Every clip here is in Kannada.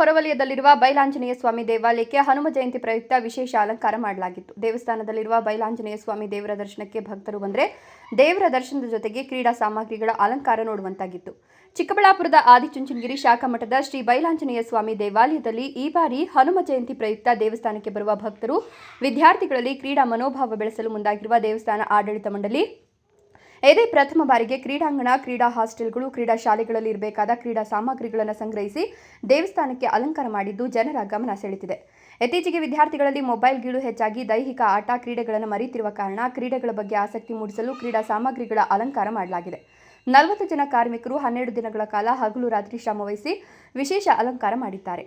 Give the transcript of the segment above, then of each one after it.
ಹೊರವಲಯದಲ್ಲಿರುವ ಬೈಲಾಂಜನೇಯ ಸ್ವಾಮಿ ದೇವಾಲಯಕ್ಕೆ ಹನುಮ ಜಯಂತಿ ಪ್ರಯುಕ್ತ ವಿಶೇಷ ಅಲಂಕಾರ ಮಾಡಲಾಗಿತ್ತು. ದೇವಸ್ಥಾನದಲ್ಲಿರುವ ಬೈಲಾಂಜನೇಯ ಸ್ವಾಮಿ ದೇವರ ದರ್ಶನಕ್ಕೆ ಭಕ್ತರು ಬಂದರೆ ದೇವರ ದರ್ಶನದ ಜೊತೆಗೆ ಕ್ರೀಡಾ ಸಾಮಗ್ರಿಗಳ ಅಲಂಕಾರ ನೋಡುವಂತಾಗಿತ್ತು. ಚಿಕ್ಕಬಳ್ಳಾಪುರದ ಆದಿಚುಂಚನಗಿರಿ ಶಾಖಾ ಮಠದ ಶ್ರೀ ಬೈಲಾಂಜನೇಯ ಸ್ವಾಮಿ ದೇವಾಲಯದಲ್ಲಿ ಈ ಬಾರಿ ಹನುಮ ಜಯಂತಿ ಪ್ರಯುಕ್ತ ದೇವಸ್ಥಾನಕ್ಕೆ ಬರುವ ಭಕ್ತರು, ವಿದ್ಯಾರ್ಥಿಗಳಲ್ಲಿ ಕ್ರೀಡಾ ಮನೋಭಾವ ಬೆಳೆಸಲು ಮುಂದಾಗಿರುವ ದೇವಸ್ಥಾನ ಆಡಳಿತ ಮಂಡಳಿ ಇದೇ ಪ್ರಥಮ ಬಾರಿಗೆ ಕ್ರೀಡಾಂಗಣ, ಕ್ರೀಡಾ ಹಾಸ್ಟೆಲ್ಗಳು, ಕ್ರೀಡಾ ಶಾಲೆಗಳಲ್ಲಿ ಇರಬೇಕಾದ ಕ್ರೀಡಾ ಸಾಮಗ್ರಿಗಳನ್ನು ಸಂಗ್ರಹಿಸಿ ದೇವಸ್ಥಾನಕ್ಕೆ ಅಲಂಕಾರ ಮಾಡಿದ್ದು ಜನರ ಗಮನ ಸೆಳೆದಿದೆ. ಇತ್ತೀಚೆಗೆ ವಿದ್ಯಾರ್ಥಿಗಳಲ್ಲಿ ಮೊಬೈಲ್ ಗೀಳು ಹೆಚ್ಚಾಗಿ ದೈಹಿಕ ಆಟ, ಕ್ರೀಡೆಗಳನ್ನು ಮರೆತಿರುವ ಕಾರಣ ಕ್ರೀಡೆಗಳ ಬಗ್ಗೆ ಆಸಕ್ತಿ ಮೂಡಿಸಲು ಕ್ರೀಡಾ ಸಾಮಗ್ರಿಗಳ ಅಲಂಕಾರ ಮಾಡಲಾಗಿದೆ. 40 ಜನ ಕಾರ್ಮಿಕರು 12 ದಿನಗಳ ಕಾಲ ಹಗಲು ರಾತ್ರಿ ಶ್ರಮವಹಿಸಿ ವಿಶೇಷ ಅಲಂಕಾರ ಮಾಡಿದ್ದಾರೆ.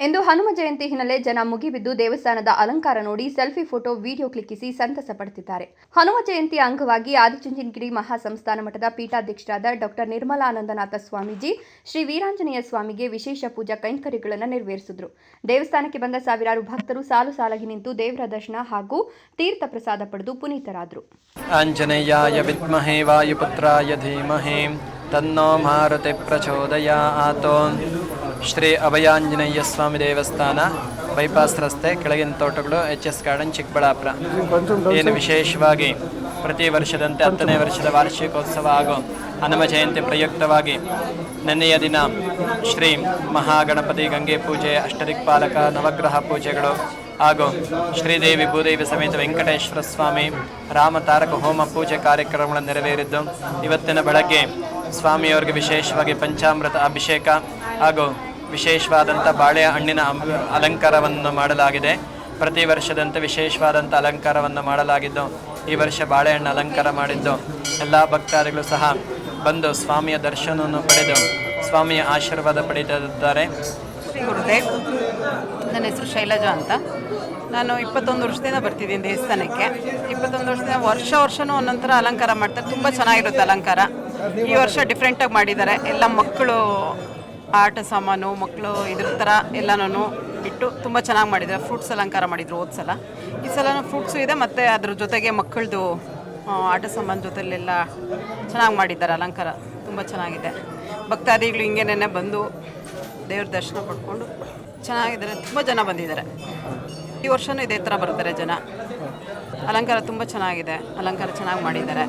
ಇಂದು ಹನುಮ ಜಯಂತಿ ಹಿನ್ನೆಲೆ ಜನ ಮುಗಿಬಿದ್ದು ದೇವಸ್ಥಾನದ ಅಲಂಕಾರ ನೋಡಿ ಸೆಲ್ಫಿ ಫೋಟೋ, ವಿಡಿಯೋ ಕ್ಲಿಕ್ಕಿಸಿ ಸಂತಸ ಪಡುತ್ತಿದ್ದಾರೆ. ಹನುಮ ಜಯಂತಿಯ ಅಂಗವಾಗಿ ಆದಿಚುಂಚನಗಿರಿ ಮಹಾಸಂಸ್ಥಾನ ಮಠದ ಪೀಠಾಧ್ಯಕ್ಷರಾದ ಡಾಕ್ಟರ್ ನಿರ್ಮಲಾನಂದನಾಥ ಸ್ವಾಮೀಜಿ ಶ್ರೀ ವೀರಾಂಜನೇಯ ಸ್ವಾಮಿಗೆ ವಿಶೇಷ ಪೂಜಾ ಕೈಂಕರ್ಯಗಳನ್ನು ನೆರವೇರಿಸಿದರು. ದೇವಸ್ಥಾನಕ್ಕೆ ಬಂದ ಸಾವಿರಾರು ಭಕ್ತರು ಸಾಲು ಸಾಲಾಗಿ ನಿಂತು ದೇವರ ದರ್ಶನ ಹಾಗೂ ತೀರ್ಥ ಪ್ರಸಾದ ಪಡೆದು ಪುನೀತರಾದರು. ಆಂಜನೇಯಾಯ ವಿದ್ಮಹೇ ವಾಯುಪುತ್ರಾಯ ಧೀಮಹಿ ತನ್ನೋ ಮಾರುತಿ ಪ್ರಚೋದಯಾತ್. ಶ್ರೀ ಅಭಯಾಂಜನೇಯ ಸ್ವಾಮಿ ದೇವಸ್ಥಾನ, ಬೈಪಾಸ್ ರಸ್ತೆ, ಕೆಳಗಿನ ತೋಟಗಳು, HS ಗಾರ್ಡನ್, ಚಿಕ್ಕಬಳ್ಳಾಪುರ. ಏನು ವಿಶೇಷವಾಗಿ ಪ್ರತಿ ವರ್ಷದಂತೆ 10ನೇ ವರ್ಷದ ವಾರ್ಷಿಕೋತ್ಸವ ಹಾಗೂ ಹನುಮ ಜಯಂತಿ ಪ್ರಯುಕ್ತವಾಗಿ ನೆನ್ನೆಯ ದಿನ ಶ್ರೀ ಮಹಾಗಣಪತಿ ಗಂಗೆ ಪೂಜೆ, ಅಷ್ಟದಿಕ್ಪಾಲಕ ನವಗ್ರಹ ಪೂಜೆಗಳು ಹಾಗೂ ಶ್ರೀದೇವಿ ಭೂದೇವಿ ಸಮೇತ ವೆಂಕಟೇಶ್ವರ ಸ್ವಾಮಿ ರಾಮ ತಾರಕ ಹೋಮ ಪೂಜೆ ಕಾರ್ಯಕ್ರಮಗಳನ್ನು ನೆರವೇರಿದ್ದು, ಇವತ್ತಿನ ಬೆಳಗ್ಗೆ ಸ್ವಾಮಿಯವರಿಗೆ ವಿಶೇಷವಾಗಿ ಪಂಚಾಮೃತ ಅಭಿಷೇಕ ಹಾಗೂ ವಿಶೇಷವಾದಂಥ ಬಾಳೆಯ ಹಣ್ಣಿನ ಅಲಂಕಾರವನ್ನು ಮಾಡಲಾಗಿದೆ. ಪ್ರತಿ ವರ್ಷದಂತೆ ವಿಶೇಷವಾದಂಥ ಅಲಂಕಾರವನ್ನು ಮಾಡಲಾಗಿದ್ದು, ಈ ವರ್ಷ ಬಾಳೆಹಣ್ಣು ಅಲಂಕಾರ ಮಾಡಿದ್ದು ಎಲ್ಲ ಭಕ್ತಾದಿಗಳು ಸಹ ಬಂದು ಸ್ವಾಮಿಯ ದರ್ಶನವನ್ನು ಪಡೆದು ಸ್ವಾಮಿಯ ಆಶೀರ್ವಾದ ಪಡೆದಿದ್ದಾರೆ. ಶ್ರೀ ಗುರುದೇವ್, ನನ್ನ ಹೆಸರು ಶೈಲಜಾ ಅಂತ. ನಾನು 21 ವರ್ಷದಿಂದ ಬರ್ತಿದ್ದೀನಿ ದೇವಸ್ಥಾನಕ್ಕೆ. 21 ವರ್ಷದಿಂದ ವರ್ಷವೂ ಒಂದೊಂಥರ ಅಲಂಕಾರ ಮಾಡ್ತಾರೆ. ತುಂಬ ಚೆನ್ನಾಗಿರುತ್ತೆ ಅಲಂಕಾರ. ಈ ವರ್ಷ ಡಿಫ್ರೆಂಟಾಗಿ ಮಾಡಿದ್ದಾರೆ. ಎಲ್ಲ ಮಕ್ಕಳು ಆಟ ಸಾಮಾನು, ಮಕ್ಕಳು ಇದ್ರ ಥರ ಎಲ್ಲನೂ ಇಟ್ಟು ತುಂಬ ಚೆನ್ನಾಗಿ ಮಾಡಿದ್ದಾರೆ. ಫ್ರೂಟ್ಸ್ ಅಲಂಕಾರ ಮಾಡಿದರು ಹೋದ ಸಲ. ಈ ಸಲ ಫ್ರೂಟ್ಸು ಇದೆ, ಮತ್ತು ಅದ್ರ ಜೊತೆಗೆ ಮಕ್ಕಳದು ಆಟ ಸಾಮಾನು ಜೊತೆಲೆಲ್ಲ ಚೆನ್ನಾಗಿ ಮಾಡಿದ್ದಾರೆ. ಅಲಂಕಾರ ತುಂಬ ಚೆನ್ನಾಗಿದೆ. ಭಕ್ತಾದಿಗಳು ಹಿಂಗೇನೆ ಬಂದು ದೇವ್ರ ದರ್ಶನ ಪಡ್ಕೊಂಡು ಚೆನ್ನಾಗಿದ್ದಾರೆ. ತುಂಬ ಜನ ಬಂದಿದ್ದಾರೆ. ಈ ವರ್ಷವೂ ಇದೇ ಥರ ಬರ್ತಾರೆ ಜನ. ಅಲಂಕಾರ ತುಂಬ ಚೆನ್ನಾಗಿದೆ. ಅಲಂಕಾರ ಚೆನ್ನಾಗಿ ಮಾಡಿದ್ದಾರೆ.